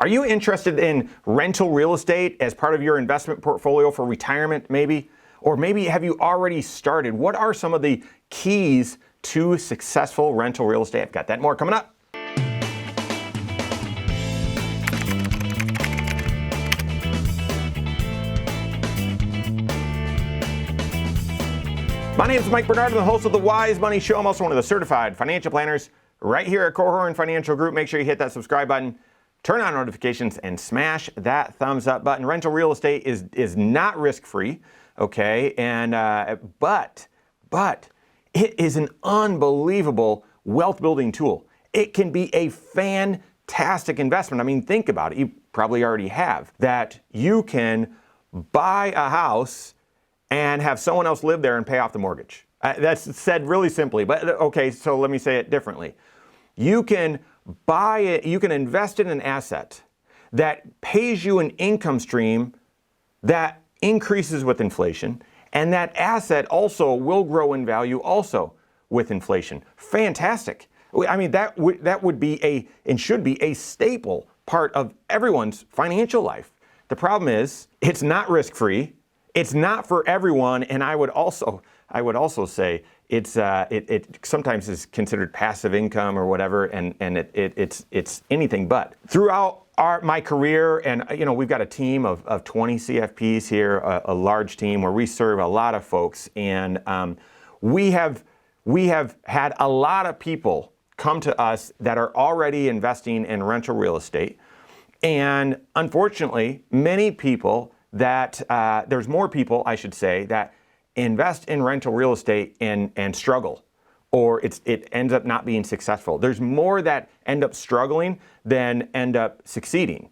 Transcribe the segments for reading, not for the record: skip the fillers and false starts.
Are you interested in rental real estate as part of your investment portfolio for retirement maybe? Or maybe have you already started? What are some of the keys to successful rental real estate? I've got that and more coming up. My name is Mike Bernard. I'm the host of the Wise Money Show. I'm also one of the certified financial planners right here at Korhorn Financial Group. Make sure you hit that subscribe button, turn on notifications, and smash that thumbs up button. Rental real estate is not risk-free, okay? And but it is an unbelievable wealth-building tool. It can be a fantastic investment. I mean, think about it. You probably already have that. You can buy a house and have someone else live there and pay off the mortgage. That's said really simply, but okay, so let me say it differently. You can buy it, you can invest in an asset that pays you an income stream that increases with inflation, and that asset also will grow in value also with inflation. Fantastic. I mean, that would be and should be a staple part of everyone's financial life. The problem is, it's not risk-free. It's not for everyone, and I would also say it sometimes is considered passive income or whatever, and it's anything but. Throughout my career, and we've got a team of 20 CFPs here, a large team where we serve a lot of folks, and we have had a lot of people come to us that are already investing in rental real estate, and unfortunately, many people there's more people, I should say, that invest in rental real estate and struggle, or it ends up not being successful. There's more that end up struggling than end up succeeding.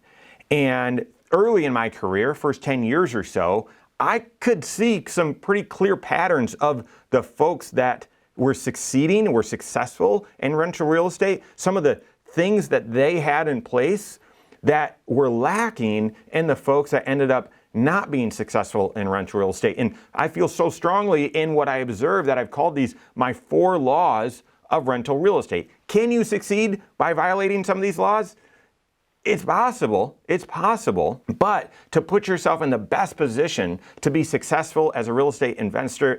And early in my career, first 10 years or so, I could see some pretty clear patterns of the folks that were succeeding, were successful in rental real estate, some of the things that they had in place that were lacking in the folks that ended up not being successful in rental real estate. And I feel so strongly in what I observe that I've called these my 4 laws of rental real estate. Can you succeed by violating some of these laws? It's possible, but to put yourself in the best position to be successful as a real estate investor,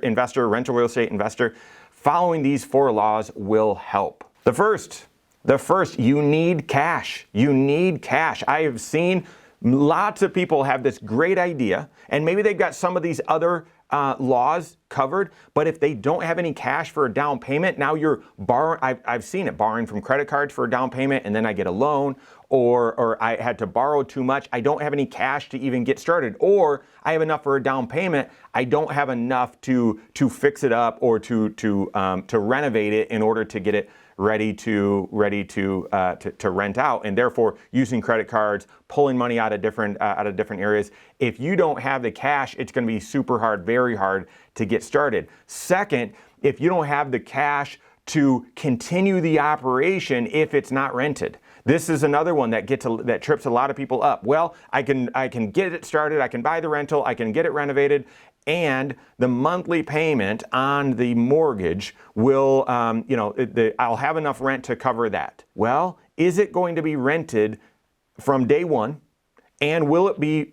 rental real estate investor, following these 4 laws will help. The first, you need cash. You need cash. I have seen lots of people have this great idea, and maybe they've got some of these other laws covered, but if they don't have any cash for a down payment, now you're borrowing. I've seen it, borrowing from credit cards for a down payment, and then I get a loan, or I had to borrow too much. I don't have any cash to even get started, or I have enough for a down payment. I don't have enough to fix it up or to renovate it in order to get it ready to rent out, and therefore using credit cards, pulling money out of different areas. If you don't have the cash, it's going to be super hard, very hard to get started. Second, if you don't have the cash to continue the operation if it's not rented. This is another one that trips a lot of people up. Well, I can get it started, I can buy the rental, I can get it renovated, and the monthly payment on the mortgage will, I'll have enough rent to cover that. Well, is it going to be rented from day one? And will it be,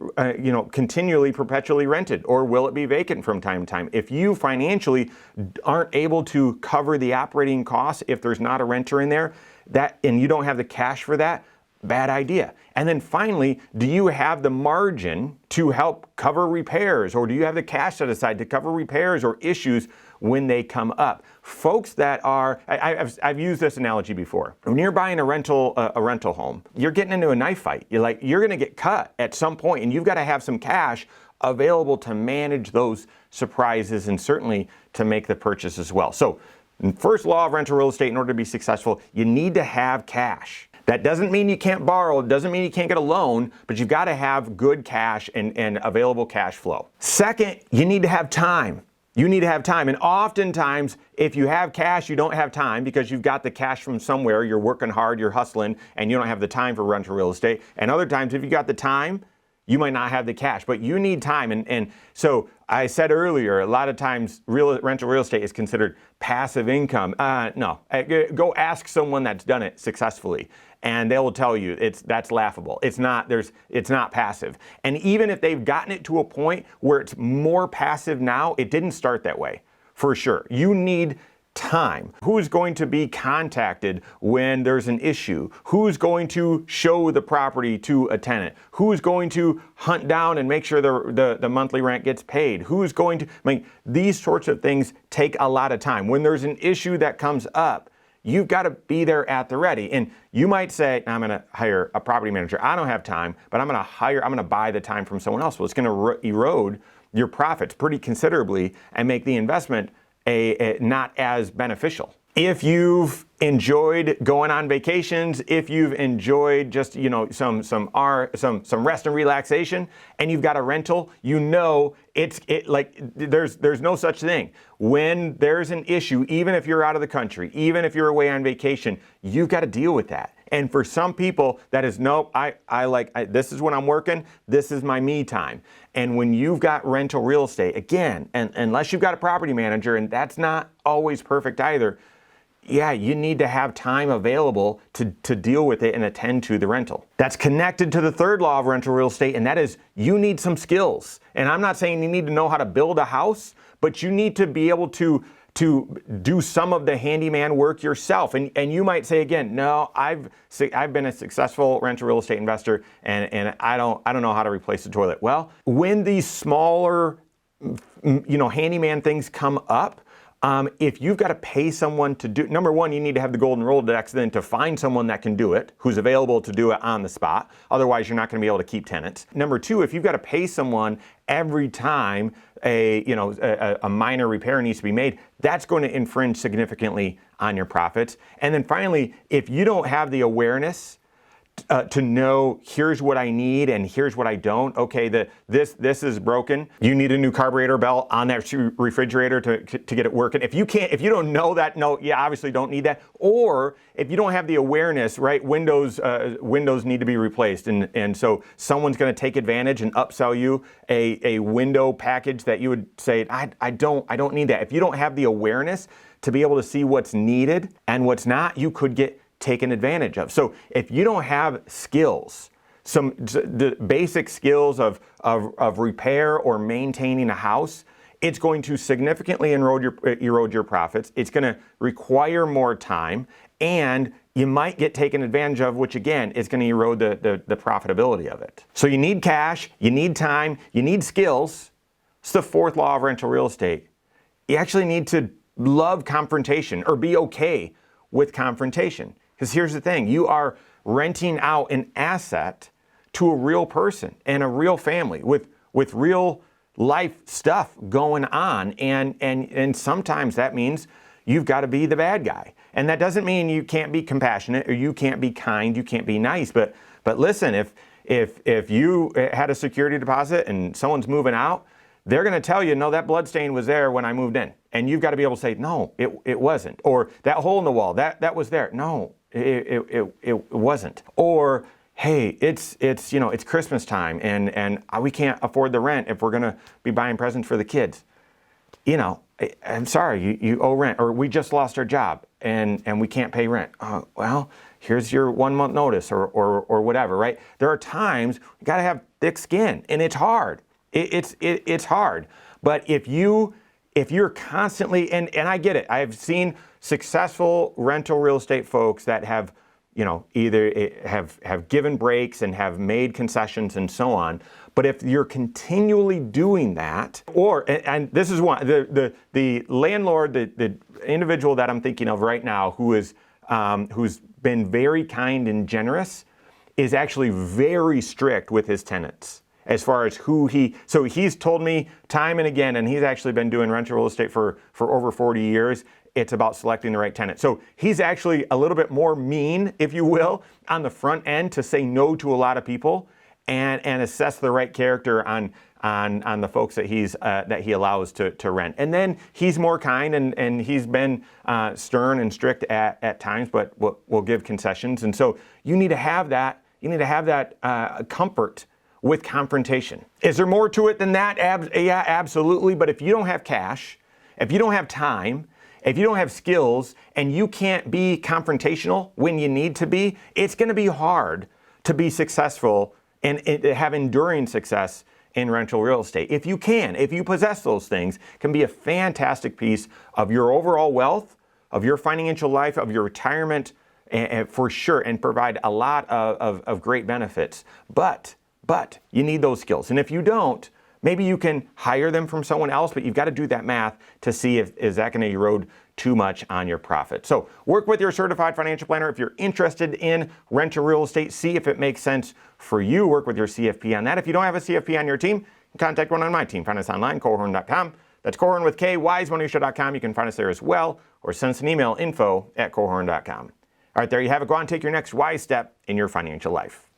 continually, perpetually rented, or will it be vacant from time to time? If you financially aren't able to cover the operating costs, if there's not a renter in there, and you don't have the cash for that, bad idea. And then finally, do you have the margin to help cover repairs, or do you have the cash set aside to cover repairs or issues when they come up? Folks that are, I've used this analogy before. When you're buying a rental home, you're getting into a knife fight. You're going to get cut at some point, and you've got to have some cash available to manage those surprises and certainly to make the purchase as well. So, first law of rental real estate, in order to be successful, you need to have cash. That doesn't mean you can't borrow, it doesn't mean you can't get a loan, but you've got to have good cash and available cash flow. Second, you need to have time. You need to have time. And oftentimes, if you have cash, you don't have time because you've got the cash from somewhere, you're working hard, you're hustling, and you don't have the time for rental real estate. And other times, if you got the time, You might not have the cash, but you need time. And so I said earlier, a lot of times rental real estate is considered passive income. No, go ask someone that's done it successfully, and they will tell you that's laughable. It's not passive. And even if they've gotten it to a point where it's more passive now, it didn't start that way, for sure. You need time. Who's going to be contacted when there's an issue? Who's going to show the property to a tenant? Who's going to hunt down and make sure the monthly rent gets paid? Who's going to, these sorts of things take a lot of time. When there's an issue that comes up, you've got to be there at the ready. And you might say, I'm going to hire a property manager. I don't have time, but I'm going to buy the time from someone else. Well, it's going to erode your profits pretty considerably and make the investment not as beneficial. If you've enjoyed going on vacations, if you've enjoyed just some rest and relaxation, and you've got a rental, there's no such thing. When there's an issue, even if you're out of the country, even if you're away on vacation, you've got to deal with that. And for some people, that is this is when I'm working, this is my me time. And when you've got rental real estate, again, and unless you've got a property manager, and that's not always perfect either, yeah, you need to have time available to deal with it and attend to the rental. That's connected to the third law of rental real estate, and that is you need some skills. And I'm not saying you need to know how to build a house, but you need to be able to do some of the handyman work yourself. And you might say again, no, I've been a successful rental real estate investor, and I don't know how to replace the toilet. Well, when these smaller handyman things come up, if you've got to pay someone to do, number one, you need to have the golden Rolodex then to find someone that can do it, who's available to do it on the spot. Otherwise, you're not going to be able to keep tenants. Number two, if you've got to pay someone every time a minor repair needs to be made, that's going to infringe significantly on your profits. And then finally, if you don't have the awareness to know, here's what I need and here's what I don't. Okay, this is broken. You need a new carburetor belt on that refrigerator to get it working. If you don't know that, no, you obviously don't need that. Or if you don't have the awareness, right, windows need to be replaced, and so someone's going to take advantage and upsell you a window package that you would say, I don't need that. If you don't have the awareness to be able to see what's needed and what's not, you could get taken advantage of. So if you don't have skills, the basic skills of repair or maintaining a house, it's going to significantly erode your profits. It's going to require more time, and you might get taken advantage of, which again is going to erode the profitability of it. So you need cash, you need time, you need skills. It's the fourth law of rental real estate. You actually need to love confrontation or be okay with confrontation. Because here's the thing, you are renting out an asset to a real person and a real family with real life stuff going on. And sometimes that means you've got to be the bad guy. And that doesn't mean you can't be compassionate or you can't be kind, you can't be nice. But listen, if you had a security deposit and someone's moving out, they're going to tell you, no, that blood stain was there when I moved in. And you've got to be able to say, no, it wasn't. Or that hole in the wall, that was there. No, it wasn't. Or, hey, it's Christmas time and we can't afford the rent if we're going to be buying presents for the kids. I'm sorry, you owe rent. Or we just lost our job and we can't pay rent. Well, here's your 1 month notice or whatever, right? There are times you got to have thick skin, and it's hard. It's hard. But if you're constantly, and I get it, I've seen successful rental real estate folks that have, either have given breaks and have made concessions and so on. But if you're continually doing that, and this is one, the landlord, the individual that I'm thinking of right now who's been very kind and generous is actually very strict with his tenants. As far as so he's told me time and again, and he's actually been doing rental real estate for over 40 years, it's about selecting the right tenant. So he's actually a little bit more mean, if you will, on the front end to say no to a lot of people and assess the right character on the folks that he allows to rent. And then he's more kind and he's been stern and strict at times, but will give concessions. And so you need to have that. You need to have that comfort with confrontation. Is there more to it than that? Yeah, absolutely. But if you don't have cash, if you don't have time, if you don't have skills, and you can't be confrontational when you need to be, it's going to be hard to be successful and have enduring success in rental real estate. If you possess those things, it can be a fantastic piece of your overall wealth, of your financial life, of your retirement, for sure, and provide a lot of great benefits. But you need those skills. And if you don't, maybe you can hire them from someone else, but you've got to do that math to see is that going to erode too much on your profit. So work with your certified financial planner. If you're interested in rental real estate, see if it makes sense for you. Work with your CFP on that. If you don't have a CFP on your team, contact one on my team. Find us online, Korhorn.com. That's Korhorn with K, wisemoneyshow.com. You can find us there as well, or send us an email, info@Korhorn.com. All right, there you have it. Go on and take your next wise step in your financial life.